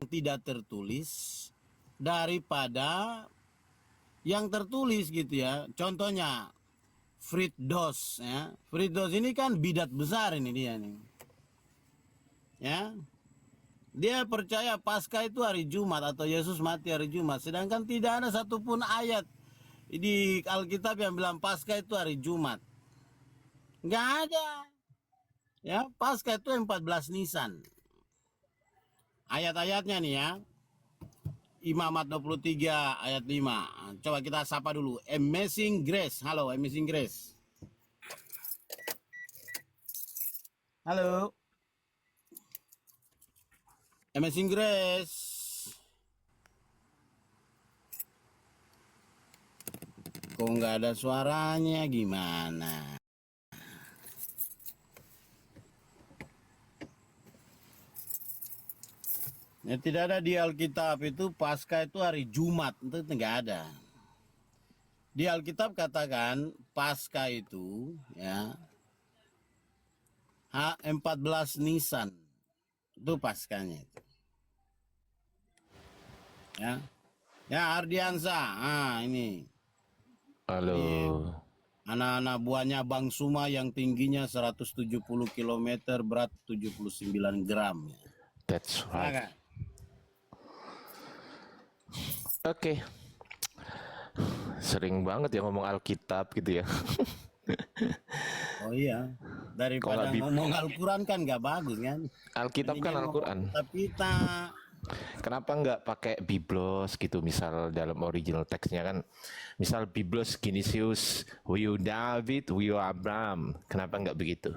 tidak tertulis daripada yang tertulis gitu ya. Contohnya Firdaus ya. Firdaus ini kan bidat besar ini dia nih. Ya. Dia percaya Paskah itu hari Jumat atau Yesus mati hari Jumat. Sedangkan tidak ada satupun ayat di Alkitab yang bilang Paskah itu hari Jumat. Nggak ada. Ya, Paskah itu 14 Nisan. Ayat-ayatnya nih ya. Imamat 23 ayat 5. Coba kita sapa dulu. Amazing Grace. Halo, Amazing Grace. Halo. Amazing Grace. Kok nggak ada suaranya gimana? Ya, tidak ada di Alkitab itu Paskah itu hari Jumat, itu nggak ada. Di Alkitab katakan Paskah itu ya 14 Nisan. Itu Paskahnya itu. Ya. Ya Ardiansa. Ini. Halo. Anak-anak buahnya Bang Suma yang tingginya 170 km, berat 79 gram. That's right. Oke. Sering banget ya ngomong Alkitab gitu ya. Oh iya, daripada ngomong Al-Quran kan nggak bagus kan. Alkitab kan Al-Quran. Tapi kita kenapa nggak pakai Biblos gitu, misal dalam original teksnya kan, misal Biblos Genesius, Wuyu David, Wuyu Abraham, kenapa nggak begitu?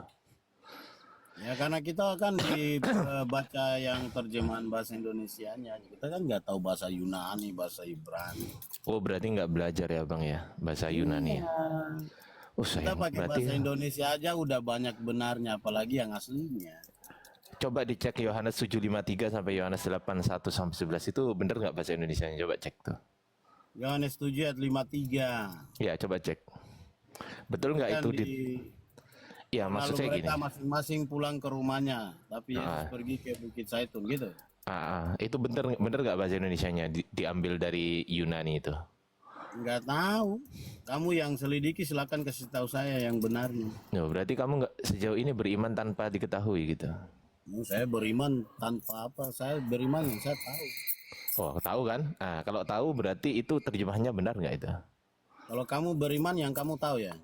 Ya karena kita kan dibaca yang terjemahan bahasa Indonesianya, kita kan nggak tahu bahasa Yunani, bahasa Ibrani. Oh berarti nggak belajar ya bang ya, bahasa Yunani ya? Oh, kita pakai bahasa Indonesia aja udah banyak benarnya, apalagi yang aslinya. Coba dicek Yohanes 7:53 sampai Yohanes 8:1 sampai 11 itu bener nggak bahasa Indonesianya? Coba cek tuh. Yohanes 7 ayat 53. Ya coba cek. Betul nggak itu? Ya maksud saya gini. Masing-masing pulang ke rumahnya, tapi Yesus pergi ke Bukit Zaitun gitu. Itu bener nggak bahasa Indonesianya diambil dari Yunani itu? Nggak tahu. Kamu yang selidiki silakan kasih tahu saya yang benarnya. No, berarti kamu nggak sejauh ini beriman tanpa diketahui gitu? Saya beriman tanpa apa? Saya beriman yang saya tahu. Oh tahu kan? Nah kalau tahu berarti itu terjemahannya benar nggak itu? Kalau kamu beriman yang kamu tahu ya.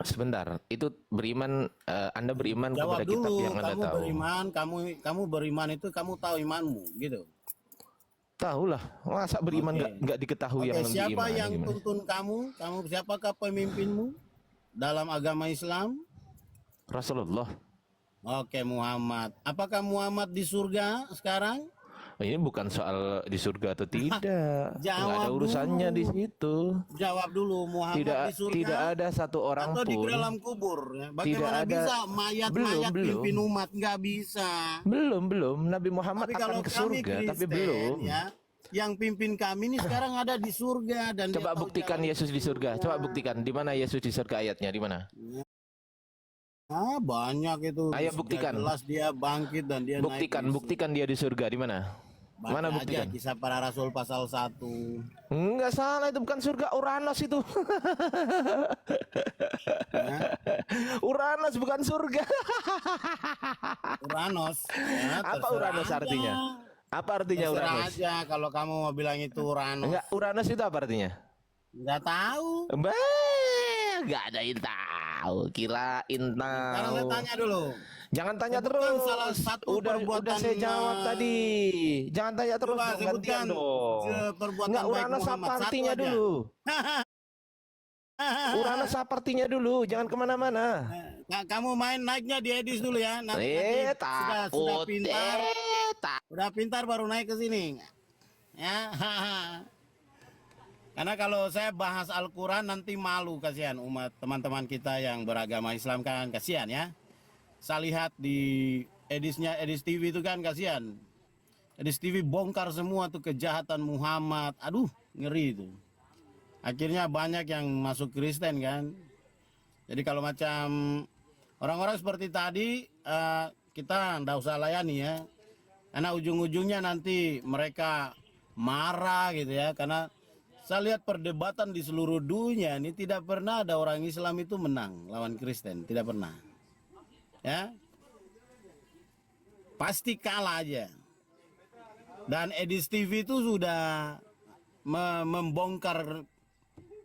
Sebentar, itu beriman, Anda beriman kepada kitab yang Anda tahu. Beriman, kamu beriman itu kamu tahu imanmu, gitu. Tahu lah, masa beriman nggak diketahui yang siapa yang tuntun kamu? Siapakah pemimpinmu dalam agama Islam? Rasulullah. Oke, Muhammad. Apakah Muhammad di surga sekarang? Ini bukan soal di surga atau tidak. Nggak ada urusannya dulu. Di situ. Jawab dulu, Muhammad di surga. Tidak ada satu orang atau pun. Di dalam kubur. Ya? Bagaimana tidak bisa mayat-mayat pimpin umat? Nggak bisa. Belum. Nabi Muhammad akan ke surga, Kristen, tapi belum. Ya, yang pimpin kami ini sekarang ada di surga. Dan coba buktikan Yesus di surga. Coba buktikan. Di mana Yesus di surga ayatnya? Di mana? Banyak itu. Ayo buktikan. Jelas dia bangkit dan dia buktikan dia di surga. Di mana? Mana buktikan? Kisah Para Rasul pasal 1. Enggak salah, itu bukan surga, Uranus itu. Uranus bukan surga. Uranus. Ya, apa Uranus artinya? Apa artinya Uranus? Aja kalau kamu mau bilang itu Uranus. Enggak, Uranus itu apa artinya? Enggak tahu. Enggak ada yang tahu. Kirain tahu. Sekarang tanya dulu. Jangan tanya terus. Salah satu udah saya jawab tadi. Jangan tanya terus. Sebutkan enggak, Uranus apa artinya dulu? Uranus apa artinya dulu? Jangan kemana-mana. Kamu naiknya di Edis dulu ya. Sudah pintar. Udah pintar baru naik ke sini. Ya. Karena kalau saya bahas Al-Quran nanti malu, kasihan umat teman-teman kita yang beragama Islam kan, kasihan ya. Saya lihat di Edis TV itu kan kasihan. Edis TV bongkar semua tuh kejahatan Muhammad. Aduh, ngeri itu. Akhirnya banyak yang masuk Kristen kan. Jadi kalau macam orang-orang seperti tadi, kita nggak usah layani ya. Karena ujung-ujungnya nanti mereka marah gitu ya. Karena saya lihat perdebatan di seluruh dunia ini tidak pernah ada orang Islam itu menang lawan Kristen, tidak pernah. Ya, pasti kalah aja. Dan Edis TV itu sudah membongkar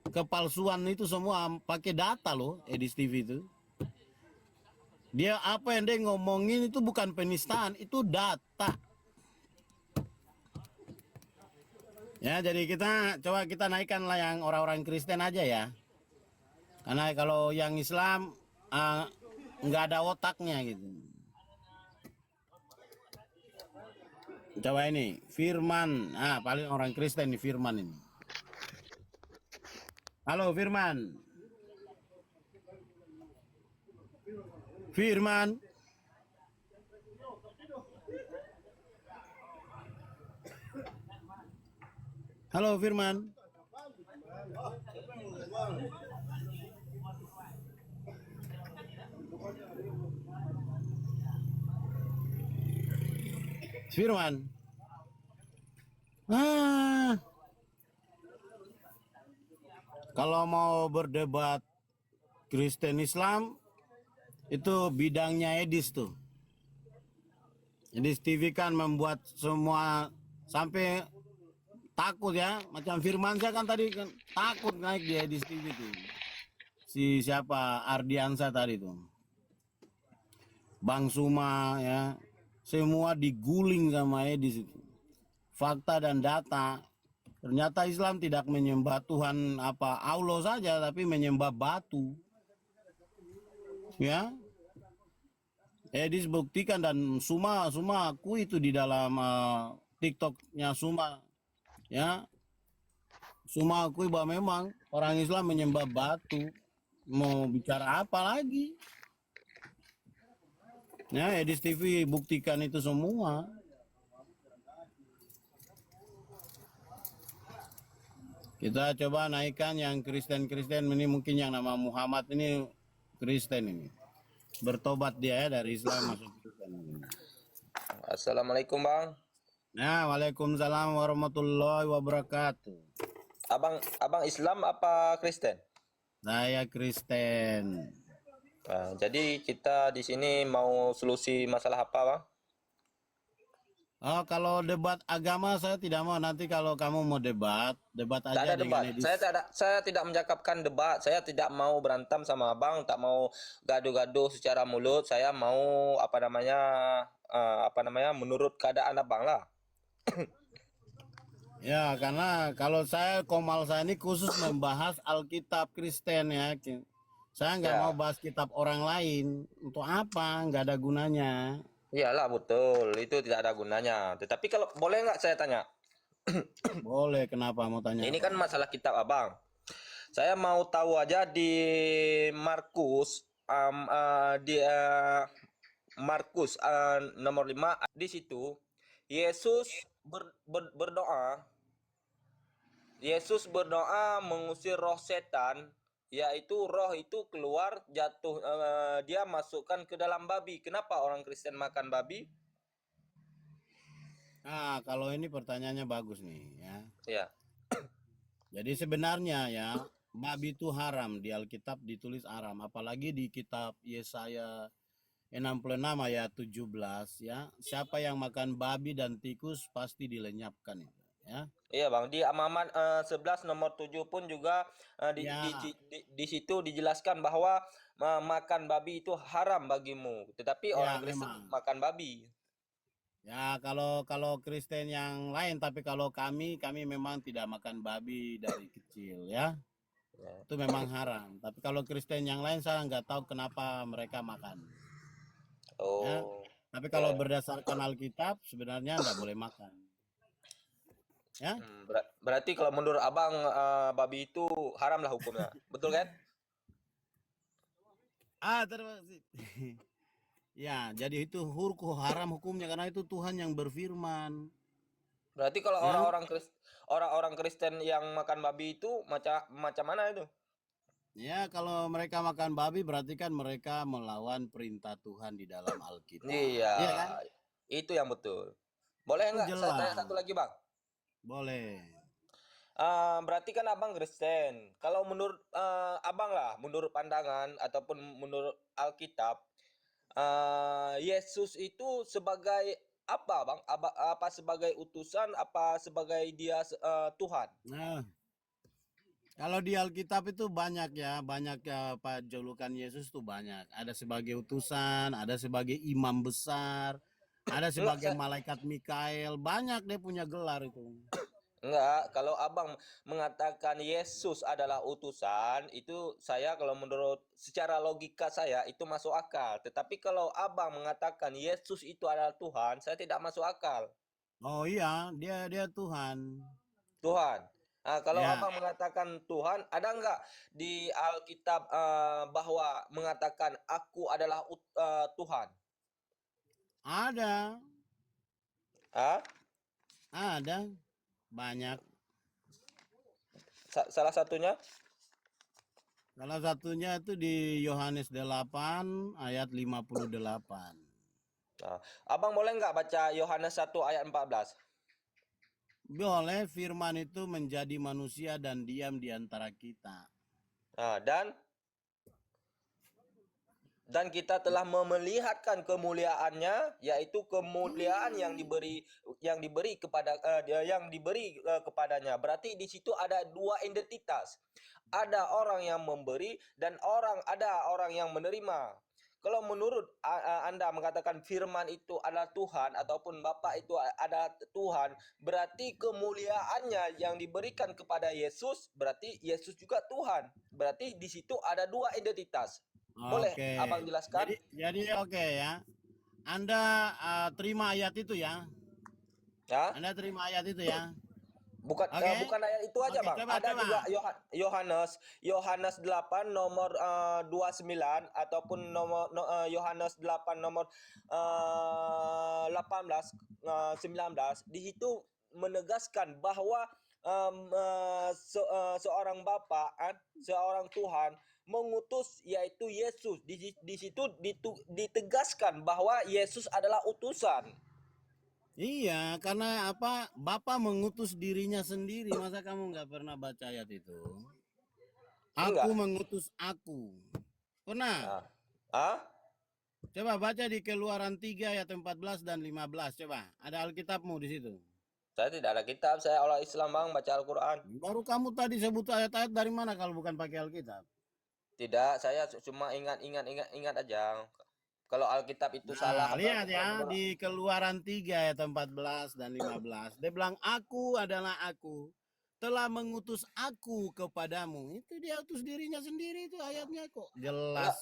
kepalsuan itu semua pakai data loh, Edis TV itu. Dia apa yang dia ngomongin itu bukan penistaan, itu data. Ya, jadi coba kita naikkanlah yang orang-orang Kristen aja ya. Karena kalau yang Islam nggak ada otaknya gitu. Coba ini Firman, paling orang Kristen nih Firman ini. Halo Firman. Firman. Halo Firman. Firman. Kalau mau berdebat Kristen Islam itu bidangnya Edis tuh. Edis TV kan membuat semua sampai takut ya. Macam Firman saya kan tadi kan takut naik di Edis TV tuh. Si siapa Ardiansa tadi tuh. Bang Suma ya. Semua diguling sama Edis itu. Fakta dan data. Ternyata Islam tidak menyembah Tuhan Allah saja, tapi menyembah batu. Ya, Edis buktikan dan Suma aku itu di dalam TikToknya Suma, ya, Suma aku bahwa memang orang Islam menyembah batu. Mau bicara apa lagi? Ya, Edis TV buktikan itu semua. Kita coba naikkan yang Kristen-Kristen ini, mungkin yang nama Muhammad ini Kristen ini. Bertobat dia ya dari Islam masuk Kristen ini. Assalamualaikum Bang. Nah, waalaikumsalam warahmatullahi wabarakatuh. Abang Islam apa Kristen? Saya Kristen. Nah, jadi kita di sini mau solusi masalah apa Bang? Oh, kalau debat agama saya tidak mau. Nanti kalau kamu mau debat Tak aja ada dengan debat. Edis. Saya tidak mencakapkan debat. Saya tidak mau berantem sama Abang, tak mau gaduh-gaduh secara mulut. Saya mau menurut keadaan Abang lah. Ya, karena kalau Komal saya ini khusus membahas Alkitab Kristen ya. Saya nggak Ya. mau bahas kitab orang lain. Untuk apa? Nggak ada gunanya. Iyalah betul, itu tidak ada gunanya. Tetapi kalau boleh nggak saya tanya? Boleh, kenapa mau tanya? Ini kan masalah kitab Abang. Saya mau tahu aja di Markus Markus nomor 5 di situ Yesus berdoa. Yesus berdoa mengusir roh setan, yaitu roh itu keluar jatuh, dia masukkan ke dalam babi. Kenapa orang Kristen makan babi? Nah, kalau ini pertanyaannya bagus nih ya. Ya. Jadi sebenarnya ya, babi itu haram, di Alkitab ditulis haram, apalagi di kitab Yesaya 66 ayat 17 ya. Siapa yang makan babi dan tikus pasti dilenyapkan itu ya. Iya Bang, di Amaman 11 nomor 7 pun juga Ya. di situ dijelaskan bahwa makan babi itu haram bagimu. Tetapi Ya, orang Kristen memang. makan babi. Ya, kalau Kristen yang lain, tapi kalau kami memang tidak makan babi dari kecil ya. Ya. Itu memang haram. Tapi kalau Kristen yang lain saya nggak tahu kenapa mereka makan. Ya. Oh. Tapi kalau berdasarkan Alkitab sebenarnya nggak boleh makan. Ya. Berarti kalau menurut Abang babi itu haram lah hukumnya. Betul kan? Terima kasih. Ya, jadi itu haram hukumnya karena itu Tuhan yang berfirman. Berarti kalau orang-orang Kristen yang makan babi itu macam mana itu? Ya, kalau mereka makan babi berarti kan mereka melawan perintah Tuhan di dalam Alkitab. Iya, Iya kan? itu yang betul. Boleh Itu nggak saya tanya jelas. satu lagi, Bang? Boleh. Berarti kan abang Kristen. Kalau menurut abang lah, menurut pandangan ataupun menurut Alkitab, Yesus itu sebagai apa, bang? Apa sebagai utusan? Apa sebagai dia Tuhan? Nah, kalau di Alkitab itu banyak ya, banyak ya Pak, julukan Yesus tuh banyak. Ada sebagai utusan, ada sebagai imam besar, ada Enggak, sebagai malaikat Mikael, banyak dia punya gelar itu. enggak. Kalau abang mengatakan Yesus adalah utusan, itu saya kalau menurut secara logika saya itu masuk akal. Tetapi kalau abang mengatakan Yesus itu adalah Tuhan, saya tidak masuk akal. Oh iya, dia Tuhan. Tuhan. Kalau Ya, abang mengatakan Tuhan, ada nggak di Alkitab bahwa mengatakan aku adalah Tuhan? ada, Ah, ada, banyak. salah satunya? Salah satunya itu di Yohanes 8 ayat 58. Nah, abang boleh nggak baca Yohanes 1 ayat 14? Boleh firman itu menjadi manusia dan diam di antara kita. Nah, dan kita telah memelihatkan kemuliaannya, yaitu kemuliaan yang diberi kepadanya. Berarti di situ ada dua identitas. Ada orang yang memberi dan ada orang yang menerima. Kalau menurut Anda mengatakan firman itu adalah Tuhan ataupun Bapa itu adalah Tuhan, berarti kemuliaannya yang diberikan kepada Yesus, berarti Yesus juga Tuhan. Berarti di situ ada dua identitas. Boleh Oke. abang jelaskan? Jadi oke ya. Anda terima ayat itu ya. Ya, Anda terima ayat itu ya. bukan Oke. bukan ayat itu aja, Oke, Bang. coba Ada coba. juga Yohanes 8 nomor 29 ataupun Yohanes 8 nomor 18 19. Di situ menegaskan bahwa seorang Bapa, seorang Tuhan mengutus yaitu Yesus. Di situ ditegaskan bahwa Yesus adalah utusan. Iya, karena apa? Bapa mengutus dirinya sendiri. Masa kamu nggak pernah baca ayat itu? Aku Enggak. mengutus aku. Pernah? Ah. Ah? Coba baca di Keluaran 3 ayat 14 dan 15. Coba. Ada Alkitabmu di situ. Saya tidak ada kitab, saya orang Islam, Bang, baca Al-Quran. Baru kamu tadi sebut ayat-ayat dari mana kalau bukan pakai Alkitab? Tidak, saya cuma ingat aja. Kalau Alkitab itu salah Nah, atau lihat ya bukan. di Keluaran 3 ayat 14 dan 15. Dia bilang, aku adalah aku. Telah mengutus aku kepadamu. Itu dia utus dirinya sendiri itu ayatnya kok. Jelas.